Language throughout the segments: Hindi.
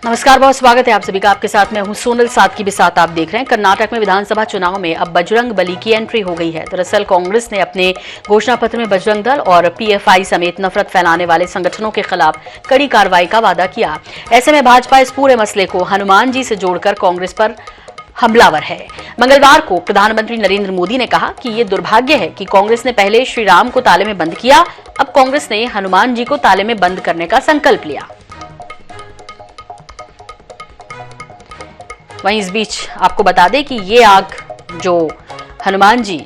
नमस्कार, बहुत स्वागत है आप सभी का। आपके साथ मैं हूं सोनल सादकी के साथ। आप देख रहे हैं कर्नाटक में विधानसभा चुनाव में अब बजरंग बली की एंट्री हो गई है। दरअसल कांग्रेस ने अपने घोषणा पत्र में बजरंग दल और पीएफआई समेत नफरत फैलाने वाले संगठनों के खिलाफ कड़ी कार्रवाई का वादा किया। ऐसे में भाजपा इस पूरे मसले को हनुमान जी से जोड़कर कांग्रेस पर हमलावर है। मंगलवार को प्रधानमंत्री नरेंद्र मोदी ने कहा कि ये दुर्भाग्य है कि कांग्रेस ने पहले श्री राम को ताले में बंद किया, अब कांग्रेस ने हनुमान जी को ताले में बंद करने का संकल्प लिया। वहीं इस बीच आपको बता दें कि ये आग जो हनुमान जी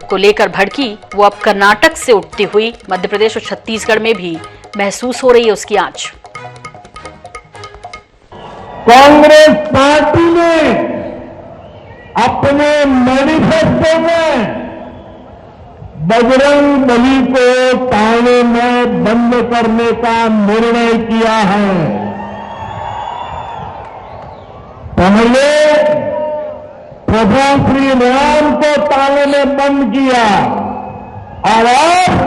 को लेकर भड़की, वो अब कर्नाटक से उठती हुई मध्य प्रदेश और छत्तीसगढ़ में भी महसूस हो रही है उसकी आंच। कांग्रेस पार्टी ने अपने मैनिफेस्टो में बजरंग बली को ताले में बंद करने का निर्णय किया है। पहले प्रभु श्री राम को ताले में बंद किया और अब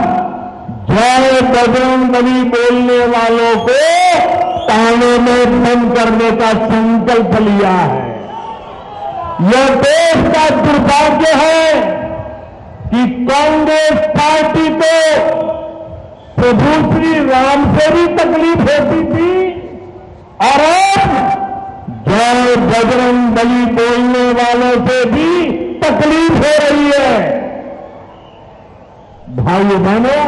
जय बजरंग बली बोलने वालों को ताले में बंद करने का संकल्प लिया है। यह देश का दुर्भाग्य है कि कांग्रेस पार्टी को प्रभु श्री राम से भी तकलीफ होती थी और अब जय बजरंग बली बोलने वालों से भी तकलीफ हो रही है। भाइयों बहनों,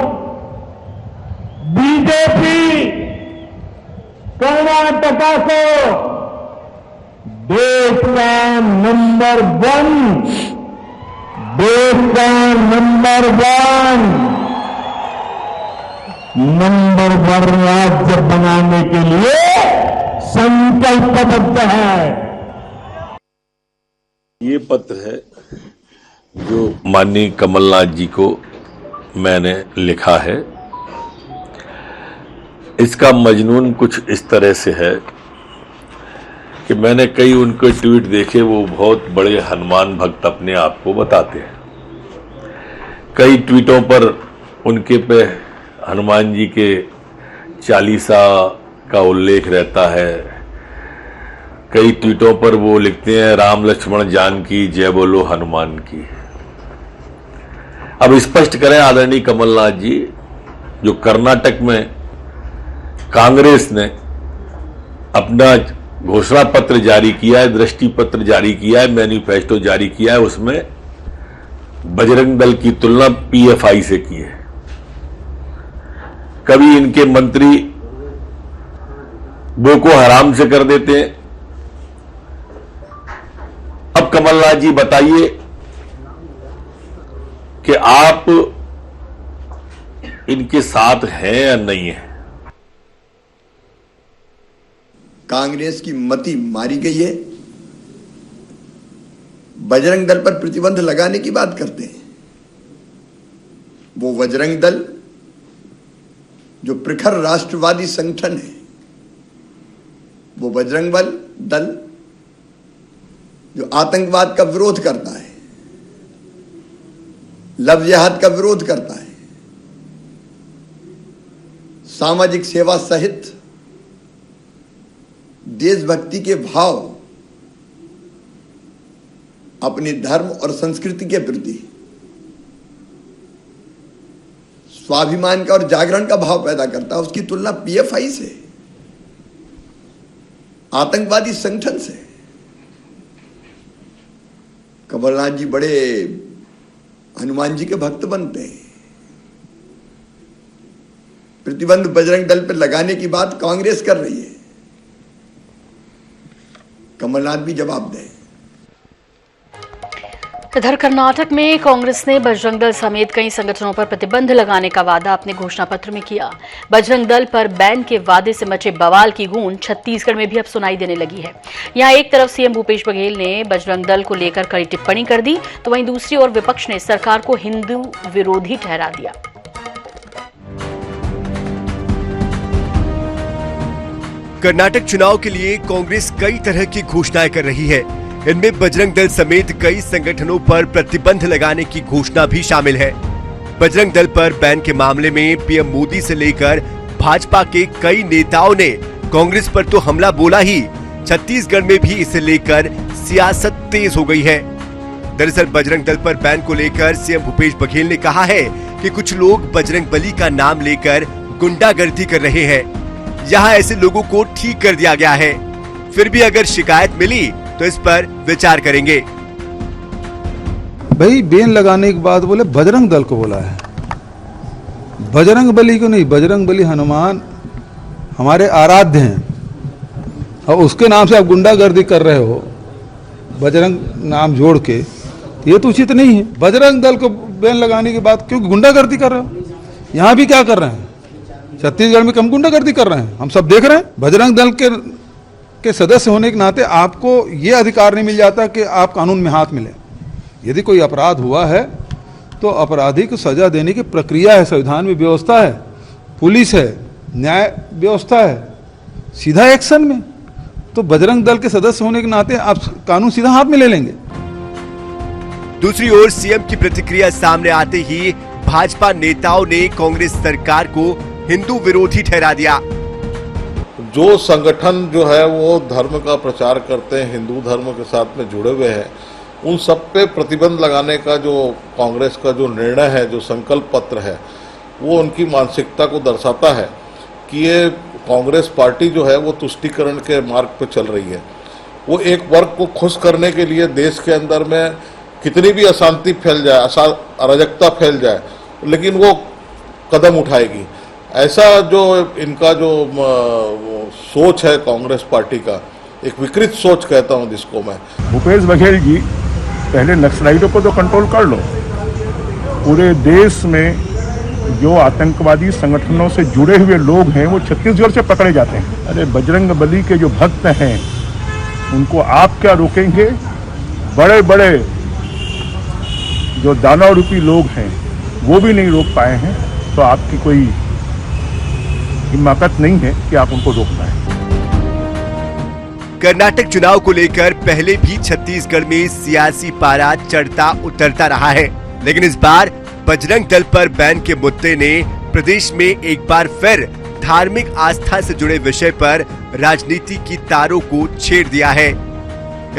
बीजेपी कर्नाटका को देश का नंबर वन राज्य बनाने के लिए संकल्पबद्ध है। ये पत्र है जो माननीय कमलनाथ जी को मैंने लिखा है। इसका मजनून कुछ इस तरह से है कि मैंने कई उनके ट्वीट देखे, वो बहुत बड़े हनुमान भक्त अपने आप को बताते हैं। कई ट्वीटों पर उनके पे हनुमान जी के चालीसा का उल्लेख रहता है। कई ट्वीटों पर वो लिखते हैं, राम लक्ष्मण जानकी जय बोलो हनुमान की। अब स्पष्ट करें आदरणीय कमलनाथ जी, जो कर्नाटक में कांग्रेस ने अपना घोषणा पत्र जारी किया है, दृष्टि पत्र जारी किया है, मैनिफेस्टो जारी किया है, उसमें बजरंग दल की तुलना पीएफआई से की है। कभी इनके मंत्री बोको हराम से कर देते हैं। अब कमलनाथ जी बताइए कि आप इनके साथ हैं या नहीं हैं? कांग्रेस की मति मारी गई है। बजरंग दल पर प्रतिबंध लगाने की बात करते हैं। वो बजरंग दल जो प्रखर राष्ट्रवादी संगठन है, वो बजरंग दल जो आतंकवाद का विरोध करता है, लव जिहाद का विरोध करता है, सामाजिक सेवा सहित देशभक्ति के भाव अपने धर्म और संस्कृति के प्रति स्वाभिमान का और जागरण का भाव पैदा करता है, उसकी तुलना पीएफआई से, आतंकवादी संगठन से। कमलनाथ जी बड़े हनुमान जी के भक्त बनते हैं। प्रतिबंध बजरंग दल पर लगाने की बात कांग्रेस कर रही है, कमलनाथ भी जवाब दें। इधर कर्नाटक में कांग्रेस ने बजरंग दल समेत कई संगठनों पर प्रतिबंध लगाने का वादा अपने घोषणा पत्र में किया। बजरंग दल पर बैन के वादे से मचे बवाल की गूंज छत्तीसगढ़ में भी अब सुनाई देने लगी है। यहां एक तरफ सीएम भूपेश बघेल ने बजरंग दल को लेकर कड़ी टिप्पणी कर दी, तो वहीं दूसरी ओर विपक्ष ने सरकार को हिंदू विरोधी ठहरा दिया। कर्नाटक चुनाव के लिए कांग्रेस कई तरह की घोषणाएं कर रही है। इनमें बजरंग दल समेत कई संगठनों पर प्रतिबंध लगाने की घोषणा भी शामिल है। बजरंग दल पर बैन के मामले में पीएम मोदी से लेकर भाजपा के कई नेताओं ने कांग्रेस पर तो हमला बोला ही, छत्तीसगढ़ में भी इसे लेकर सियासत तेज हो गई है। दरअसल बजरंग दल पर बैन को लेकर सीएम भूपेश बघेल ने कहा है कि कुछ लोग बजरंग बली का नाम लेकर गुंडागर्दी कर रहे हैं। यहाँ ऐसे लोगों को ठीक कर दिया गया है। फिर भी अगर शिकायत मिली तो इस पर विचार करेंगे। भाई बैन लगाने के बाद बोले बजरंग दल को बोला है, बजरंग बली को नहीं। बजरंग बली हनुमान हमारे आराध्य हैं और उसके नाम से आप गुंडागर्दी कर रहे हो, बजरंग नाम जोड़ के, ये तो उचित नहीं है। बजरंग दल को बैन लगाने के बाद क्यों गुंडागर्दी कर रहे हो? यहाँ भी क्या कर रहे हैं? छत्तीसगढ़ में कम गुंडागर्दी कर रहे हैं, हम सब देख रहे हैं। बजरंग दल के सदस्य होने के नाते आपको ये अधिकार नहीं मिल जाता कि आप कानून में हाथ मिले। यदि कोई अपराध हुआ है तो अपराधी को सजा देने की प्रक्रिया है, संविधान में व्यवस्था है, पुलिस है, न्याय व्यवस्था है, सीधा एक्शन में। तो बजरंग दल के सदस्य होने के नाते आप कानून सीधा हाथ में ले लेंगे। दूसरी ओर सीएम की प्रतिक्रिया सामने आते ही भाजपा नेताओं ने कांग्रेस सरकार को हिंदू विरोधी ठहरा दिया। जो संगठन जो है वो धर्म का प्रचार करते हैं, हिंदू धर्म के साथ में जुड़े हुए हैं, उन सब पे प्रतिबंध लगाने का जो कांग्रेस का जो निर्णय है, जो संकल्प पत्र है, वो उनकी मानसिकता को दर्शाता है कि ये कांग्रेस पार्टी जो है वो तुष्टीकरण के मार्ग पे चल रही है। वो एक वर्ग को खुश करने के लिए देश के अंदर में कितनी भी अशांति फैल जाए, अराजकता फैल जाए, लेकिन वो कदम उठाएगी। ऐसा जो इनका जो सोच है कांग्रेस पार्टी का, एक विकृत सोच कहता हूं जिसको मैं। भूपेश बघेल जी, पहले नक्सलाइटों को तो कंट्रोल कर लो। पूरे देश में जो आतंकवादी संगठनों से जुड़े हुए लोग हैं वो छत्तीसगढ़ से पकड़े जाते हैं। अरे बजरंग बली के जो भक्त हैं उनको आप क्या रोकेंगे? बड़े बड़े जो दानव रूपी लोग हैं वो भी नहीं रोक पाए हैं, तो आपकी कोई हिम्मत नहीं है कि आप उनको रोक पाए। कर्नाटक चुनाव को लेकर पहले भी छत्तीसगढ़ में सियासी पारा चढ़ता उतरता रहा है, लेकिन इस बार बजरंग दल पर बैन के मुद्दे ने प्रदेश में एक बार फिर धार्मिक आस्था से जुड़े विषय पर राजनीति की तारों को छेड़ दिया है।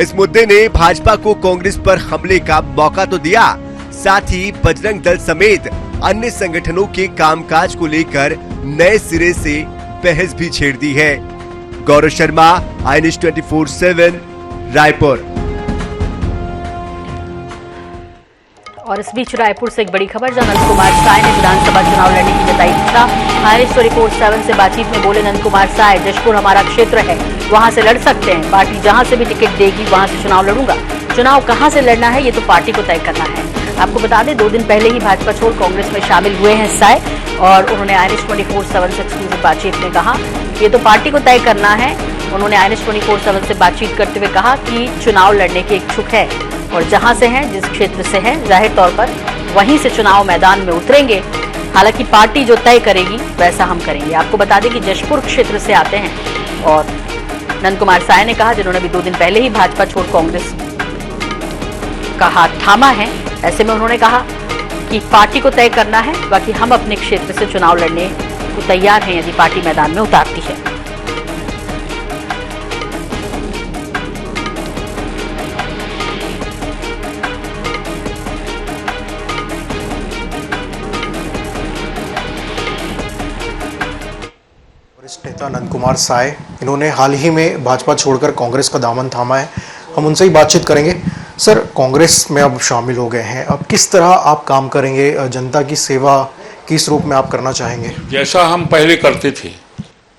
इस मुद्दे ने भाजपा को कांग्रेस पर हमले का मौका तो दिया, साथ ही बजरंग दल समेत अन्य संगठनों के कामकाज को लेकर नए सिरे से बहस भी छेड़ दी है। गौरव शर्मा, INS 24/7, रायपुर। और इस बीच रायपुर से एक बड़ी खबर, जहां नंद कुमार साय ने विधानसभा चुनाव लड़ने की जताई इच्छा। INS 24/7 से बातचीत में बोले नंद कुमार साय, जशपुर हमारा क्षेत्र है, वहां से लड़ सकते हैं, पार्टी जहां से भी टिकट देगी वहां से चुनाव लड़ूंगा। चुनाव कहां से लड़ना है ये तो पार्टी को तय करना है। आपको बता दें 2 दिन पहले ही भाजपा छोड़ कांग्रेस में शामिल हुए हैं साय, और उन्होंने INS 24/7 से एक्सक्लूसिव बातचीत में कहा ये तो पार्टी को तय करना है। उन्होंने INS 24/7 से बातचीत करते हुए कहा कि चुनाव लड़ने के इच्छुक है और जहां से हैं, जिस क्षेत्र से हैं, जाहिर तौर पर वहीं से चुनाव मैदान में उतरेंगे। हालांकि पार्टी जो तय करेगी वैसा हम करेंगे। आपको बता दें कि जशपुर क्षेत्र से आते हैं और नंद कुमार साय ने कहा, जिन्होंने भी 2 दिन पहले ही भाजपा छोड़ कांग्रेस का हाथ थामा है, ऐसे में उन्होंने कहा कि पार्टी को तय करना है, बाकी हम अपने क्षेत्र से चुनाव लड़ने को तैयार हैं यदि पार्टी मैदान में उतारती है। वरिष्ठ नेता नंद कुमार साय, इन्होंने हाल ही में भाजपा छोड़कर कांग्रेस का दामन थामा है। हम उनसे ही बातचीत करेंगे। सर, कांग्रेस में अब शामिल हो गए हैं, अब किस तरह आप काम करेंगे? जनता की सेवा किस रूप में आप करना चाहेंगे? जैसा हम पहले करते थे,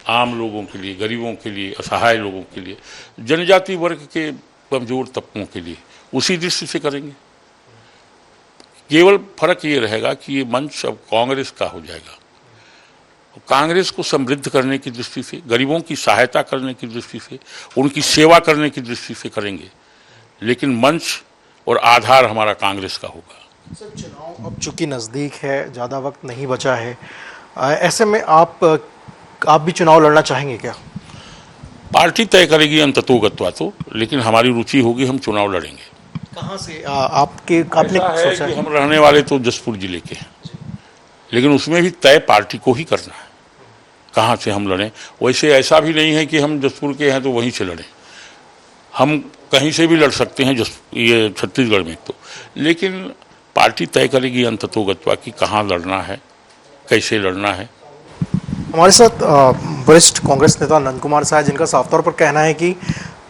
आम लोगों के लिए, गरीबों के लिए, असहाय लोगों के लिए, जनजाति वर्ग के कमजोर तबकों के लिए, उसी दृष्टि से करेंगे। केवल फर्क ये रहेगा कि ये मंच अब कांग्रेस का हो जाएगा। कांग्रेस को समृद्ध करने की दृष्टि से, गरीबों की सहायता करने की दृष्टि से, उनकी सेवा करने की दृष्टि से करेंगे, लेकिन मंच और आधार हमारा कांग्रेस का होगा। सर, चुनाव अब चूंकि नज़दीक है, ज़्यादा वक्त नहीं बचा है, ऐसे में आप भी चुनाव लड़ना चाहेंगे क्या? पार्टी तय करेगी अंततोगत्वा तो, लेकिन हमारी रुचि होगी, हम चुनाव लड़ेंगे। कहाँ से आपने सोचा है? हम रहने वाले तो जशपुर जिले के हैं, लेकिन उसमें भी तय पार्टी को ही करना है। कहाँ से हम लड़ें। वैसे ऐसा भी नहीं है कि हम जसपुर के हैं तो वहीं से लड़ें, हम कहीं से भी लड़ सकते हैं ये छत्तीसगढ़ में तो, लेकिन पार्टी तय करेगी अंततोगत्वा कि कहाँ लड़ना है, कैसे लड़ना है। हमारे साथ वरिष्ठ कांग्रेस नेता नंद कुमार साय, जिनका साफ तौर पर कहना है कि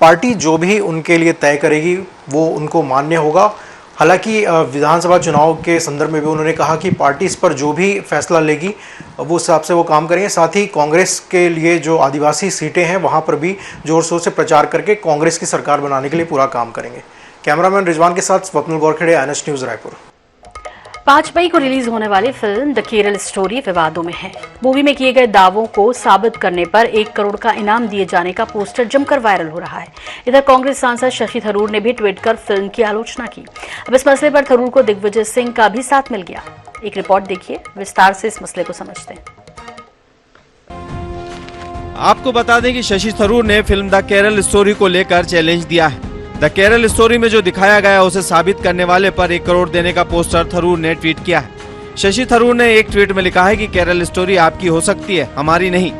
पार्टी जो भी उनके लिए तय करेगी वो उनको मान्य होगा। हालांकि विधानसभा चुनाव के संदर्भ में भी उन्होंने कहा कि पार्टी इस पर जो भी फैसला लेगी वो उस हिसाब से वो काम करेंगे। साथ ही कांग्रेस के लिए जो आदिवासी सीटें हैं वहां पर भी जोर शोर से प्रचार करके कांग्रेस की सरकार बनाने के लिए पूरा काम करेंगे। कैमरामैन रिजवान के साथ स्वप्निल गोरखेड़े, NH न्यूज़ रायपुर। 5 मई को रिलीज होने वाली फिल्म द केरल स्टोरी विवादों में है। मूवी में किए गए दावों को साबित करने पर 1 करोड़ का इनाम दिए जाने का पोस्टर जमकर वायरल हो रहा है। इधर कांग्रेस सांसद शशि थरूर ने भी ट्वीट कर फिल्म की आलोचना की। अब इस मसले पर थरूर को दिग्विजय सिंह का भी साथ मिल गया। एक रिपोर्ट देखिए, विस्तार से इस मसले को समझते हैं। आपको बता दें कि शशि थरूर ने फिल्म द केरल स्टोरी को लेकर चैलेंज दिया है। द केरल स्टोरी में जो दिखाया गया उसे साबित करने वाले पर 1 करोड़ देने का पोस्टर थरूर ने ट्वीट किया है। शशि थरूर ने एक ट्वीट में लिखा है कि केरल स्टोरी आपकी हो सकती है, हमारी नहीं।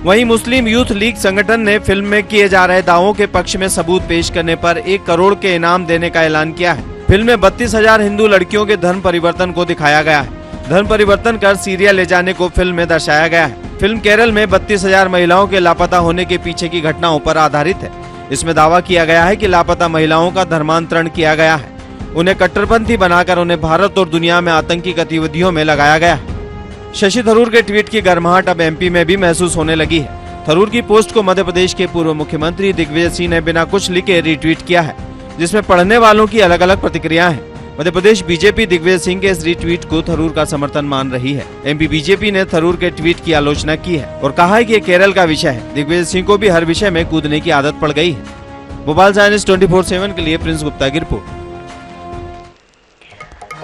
वहीं मुस्लिम यूथ लीग संगठन ने फिल्म में किए जा रहे दावों के पक्ष में सबूत पेश करने पर 1 करोड़ के इनाम देने का ऐलान किया है। फिल्म में 32,000 हिंदू लड़कियों के धर्म परिवर्तन को दिखाया गया है। धर्म परिवर्तन कर सीरिया ले जाने को फिल्म में दर्शाया गया है। फिल्म केरल में 32,000 महिलाओं के लापता होने के पीछे की घटनाओं पर आधारित है। इसमें दावा किया गया है कि लापता महिलाओं का धर्मांतरण किया गया है, उन्हें कट्टरपंथी बनाकर उन्हें भारत और दुनिया में आतंकी गतिविधियों में लगाया गया है। शशि थरूर के ट्वीट की गर्माहट अब MP में भी महसूस होने लगी है। थरूर की पोस्ट को मध्य प्रदेश के पूर्व मुख्यमंत्री दिग्विजय सिंह ने बिना कुछ लिखे रीट्वीट किया है, जिसमें पढ़ने वालों की अलग अलग प्रतिक्रियाएं हैं। मध्य प्रदेश बीजेपी दिग्विजय सिंह के इस रीट्वीट को थरूर का समर्थन मान रही है। MP बीजेपी ने थरूर के ट्वीट की आलोचना की है और कहा है कि ये केरल का विषय है। दिग्विजय सिंह को भी हर विषय में कूदने की आदत पड़ गई है। भोपाल से NH 24/7 के लिए प्रिंस गुप्ता की रिपोर्ट।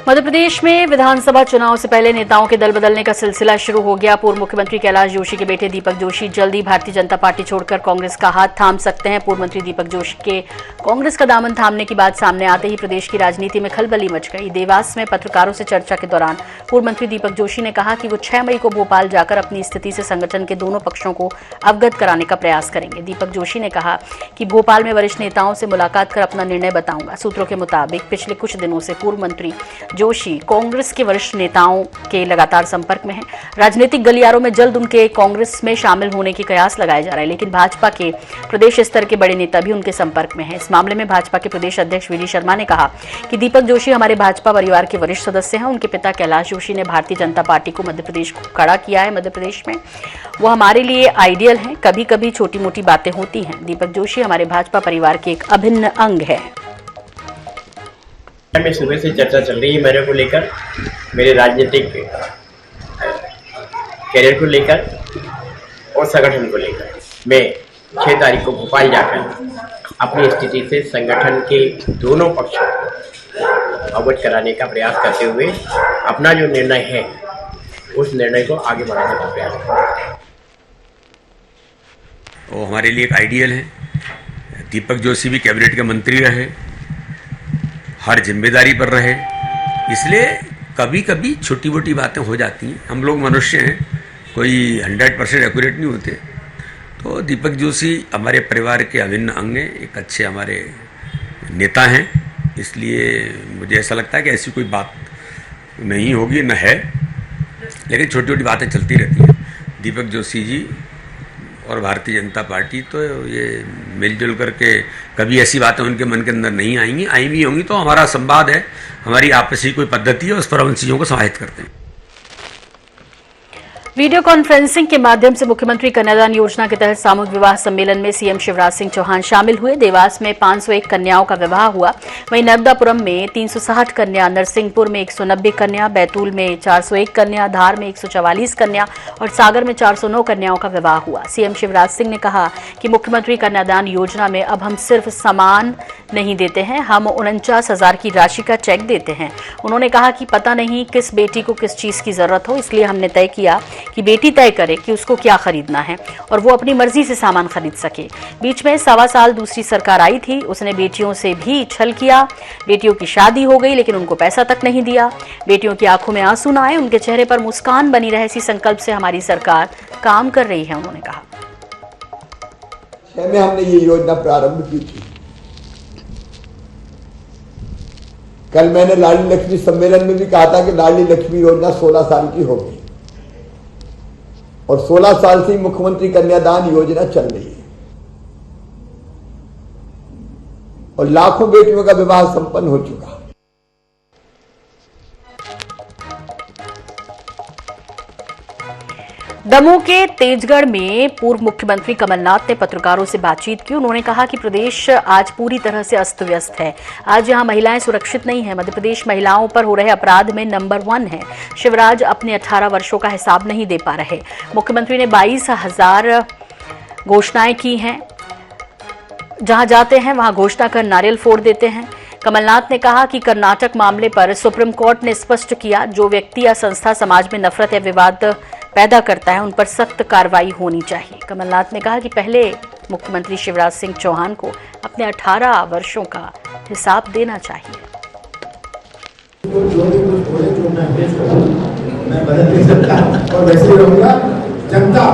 मध्य प्रदेश में विधानसभा चुनाव से पहले नेताओं के दल बदलने का सिलसिला शुरू हो गया। पूर्व मुख्यमंत्री कैलाश जोशी के बेटे दीपक जोशी जल्दी भारतीय जनता पार्टी छोड़कर कांग्रेस का हाथ थाम सकते हैं। पूर्व मंत्री दीपक जोशी के कांग्रेस का दामन थामने की बात सामने आते ही प्रदेश की राजनीति में खलबली मच गई। देवास में पत्रकारों से चर्चा के दौरान पूर्व मंत्री दीपक जोशी ने कहा कि वो 6 मई को भोपाल जाकर अपनी स्थिति से संगठन के दोनों पक्षों को अवगत कराने का प्रयास करेंगे। दीपक जोशी ने कहा कि भोपाल में वरिष्ठ नेताओं से मुलाकात कर अपना निर्णय बताऊंगा। सूत्रों के मुताबिक पिछले कुछ दिनों से पूर्व मंत्री जोशी कांग्रेस के वरिष्ठ नेताओं के लगातार संपर्क में हैं। राजनीतिक गलियारों में जल्द उनके कांग्रेस में शामिल होने के कयास लगाए जा रहे हैं, लेकिन भाजपा के प्रदेश स्तर के बड़े नेता भी उनके संपर्क में हैं। इस मामले में भाजपा के प्रदेश अध्यक्ष VD शर्मा ने कहा कि दीपक जोशी हमारे भाजपा परिवार के वरिष्ठ सदस्य हैं। उनके पिता कैलाश जोशी ने भारतीय जनता पार्टी को मध्य प्रदेश को खड़ा किया है। मध्य प्रदेश में वो हमारे लिए आइडियल हैं। कभी कभी छोटी मोटी बातें होती हैं। दीपक जोशी हमारे भाजपा परिवार के एक अभिन्न अंग है। में सुबह से चर्चा चल रही है मेरे को लेकर, मेरे राजनीतिक कैरियर को लेकर और संगठन को लेकर। मैं 6 तारीख को भोपाल जाकर अपनी स्थिति से संगठन के दोनों पक्षों को अवगत कराने का प्रयास करते हुए अपना जो निर्णय है उस निर्णय को आगे बढ़ाने का प्रयास करेंगे। वो हमारे लिए एक आइडियल है। दीपक जोशी भी कैबिनेट के मंत्री रहे, हर जिम्मेदारी पर रहे, इसलिए कभी कभी छोटी मोटी बातें हो जाती हैं। हम लोग मनुष्य हैं, कोई 100% एक्यूरेट नहीं होते। तो दीपक जोशी हमारे परिवार के अभिन्न अंग हैं, एक अच्छे हमारे नेता हैं, इसलिए मुझे ऐसा लगता है कि ऐसी कोई बात नहीं होगी, न है, लेकिन छोटी छोटी बातें चलती रहती हैं। दीपक जोशी जी और भारतीय जनता पार्टी तो ये मिलजुल करके कभी ऐसी बातें उनके मन के अंदर नहीं आएंगी, आई भी होंगी तो हमारा संवाद है, हमारी आपसी कोई पद्धति है, उस पर हम चीज़ों को समाहित करते हैं। वीडियो कॉन्फ्रेंसिंग के माध्यम से मुख्यमंत्री कन्यादान योजना के तहत सामूहिक विवाह सम्मेलन में CM शिवराज सिंह चौहान शामिल हुए। देवास में 501 कन्याओं का विवाह हुआ। वहीं नर्मदापुरम में 360 कन्या, नरसिंहपुर में 190 कन्या, बैतूल में 401 कन्या, धार में 144 कन्या और सागर में 409 कन्याओं का विवाह हुआ। CM शिवराज सिंह ने कहा कि मुख्यमंत्री कन्यादान योजना में अब हम सिर्फ समान नहीं देते हैं, हम 49,000 की राशि का चेक देते हैं। उन्होंने कहा कि पता नहीं किस बेटी को किस चीज की जरूरत हो, इसलिए हमने तय किया कि बेटी तय करे कि उसको क्या खरीदना है और वो अपनी मर्जी से सामान खरीद सके। बीच में 1.25 साल दूसरी सरकार आई थी, उसने बेटियों से भी छल किया। बेटियों की शादी हो गई लेकिन उनको पैसा तक नहीं दिया। बेटियों की आंखों में आंसू न आए, उनके चेहरे पर मुस्कान बनी रहे, इसी संकल्प से हमारी सरकार काम कर रही है, उन्होंने कहा। 2006 में हमने ये योजना प्रारंभ की थी। कल मैंने लाडली लक्ष्मी सम्मेलन में भी कहा था कि लाडली लक्ष्मी योजना 16 साल की हो गई और 16 साल से मुख्यमंत्री कन्यादान योजना चल रही है और लाखों बेटियों का विवाह संपन्न हो चुका। दमोह के तेजगढ़ में पूर्व मुख्यमंत्री कमलनाथ ने पत्रकारों से बातचीत की। उन्होंने कहा कि प्रदेश आज पूरी तरह से अस्त व्यस्त है। आज यहां महिलाएं सुरक्षित नहीं है। मध्य प्रदेश महिलाओं पर हो रहे अपराध में नंबर 1 है। शिवराज अपने 18 वर्षों का हिसाब नहीं दे पा रहे। मुख्यमंत्री ने 22,000 घोषणाएं की हैं। जहां जाते हैं वहां घोषणा कर नारियल फोड़ देते हैं। कमलनाथ ने कहा कि कर्नाटक मामले पर सुप्रीम कोर्ट ने स्पष्ट किया, जो व्यक्ति या संस्था समाज में नफरत या विवाद पैदा करता है उन पर सख्त कार्रवाई होनी चाहिए। कमलनाथ ने कहा कि पहले मुख्यमंत्री शिवराज सिंह चौहान को अपने 18 वर्षों का हिसाब देना चाहिए। मैं बदल नहीं सकता और वैसे ही रहूंगा। जनता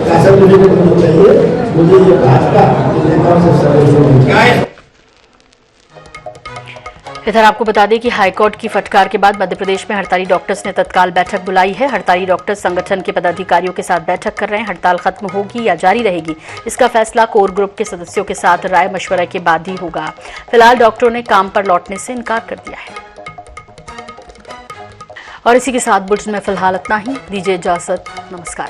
शासन मुझे करना चाहिए, मुझे ये भाजपा नेताओं से सर्वोच्च। इधर आपको बता दें कि हाईकोर्ट की फटकार के बाद मध्य प्रदेश में हड़ताली डॉक्टर्स ने तत्काल बैठक बुलाई है। हड़ताली डॉक्टर्स संगठन के पदाधिकारियों के साथ बैठक कर रहे हैं। हड़ताल खत्म होगी या जारी रहेगी, इसका फैसला कोर ग्रुप के सदस्यों के साथ राय मशवरा के बाद ही होगा। फिलहाल डॉक्टरों ने काम पर लौटने से इनकार कर दिया है। और इसी के साथ बुलेटिन में फिलहाल इतना ही। दीजिए इजाजत, नमस्कार।